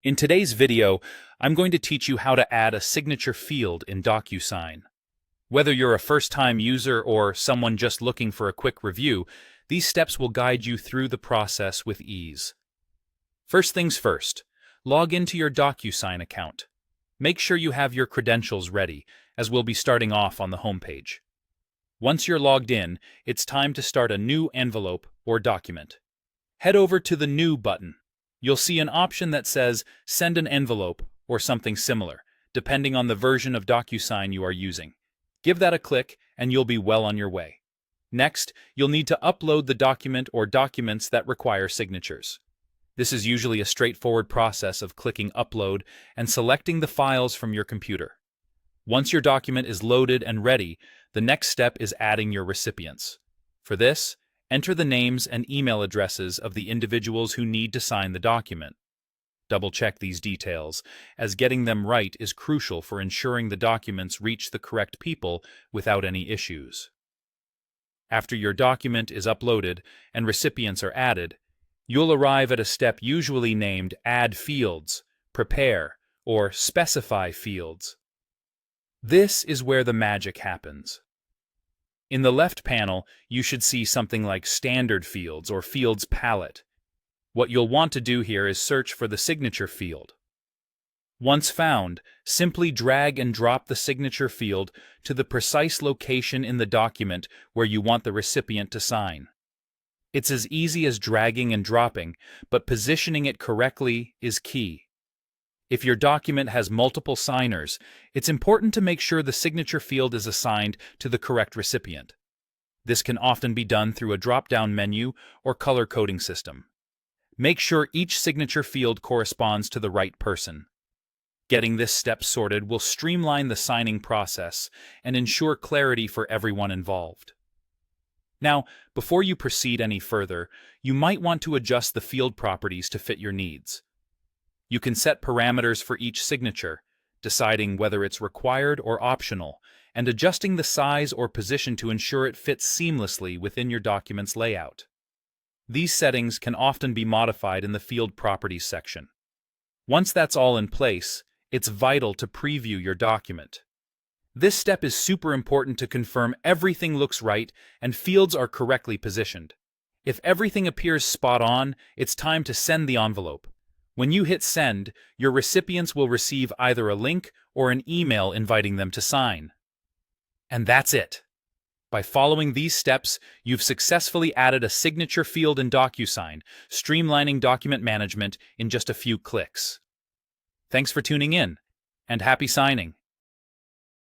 In today's video, I'm going to teach you how to add a signature field in DocuSign. Whether you're a first-time user or someone just looking for a quick review, these steps will guide you through the process with ease. First things first, log into your DocuSign account. Make sure you have your credentials ready, as we'll be starting off on the homepage. Once you're logged in, it's time to start a new envelope or document. Head over to the New button. You'll see an option that says Send an envelope or something similar, depending on the version of DocuSign you are using. Give that a click and you'll be well on your way. Next, you'll need to upload the document or documents that require signatures. This is usually a straightforward process of clicking Upload and selecting the files from your computer. Once your document is loaded and ready, the next step is adding your recipients. For this, enter the names and email addresses of the individuals who need to sign the document. Double-check these details, as getting them right is crucial for ensuring the documents reach the correct people without any issues. After your document is uploaded and recipients are added, you'll arrive at a step usually named Add Fields, Prepare, or Specify Fields. This is where the magic happens. In the left panel, you should see something like Standard Fields or Fields Palette. What you'll want to do here is search for the signature field. Once found, simply drag and drop the signature field to the precise location in the document where you want the recipient to sign. It's as easy as dragging and dropping, but positioning it correctly is key. If your document has multiple signers, it's important to make sure the signature field is assigned to the correct recipient. This can often be done through a drop-down menu or color coding system. Make sure each signature field corresponds to the right person. Getting this step sorted will streamline the signing process and ensure clarity for everyone involved. Now, before you proceed any further, you might want to adjust the field properties to fit your needs. You can set parameters for each signature, deciding whether it's required or optional, and adjusting the size or position to ensure it fits seamlessly within your document's layout. These settings can often be modified in the Field Properties section. Once that's all in place, it's vital to preview your document. This step is super important to confirm everything looks right and fields are correctly positioned. If everything appears spot on, it's time to send the envelope. When you hit send, your recipients will receive either a link or an email inviting them to sign. And that's it. By following these steps, you've successfully added a signature field in DocuSign, streamlining document management in just a few clicks. Thanks for tuning in, and happy signing.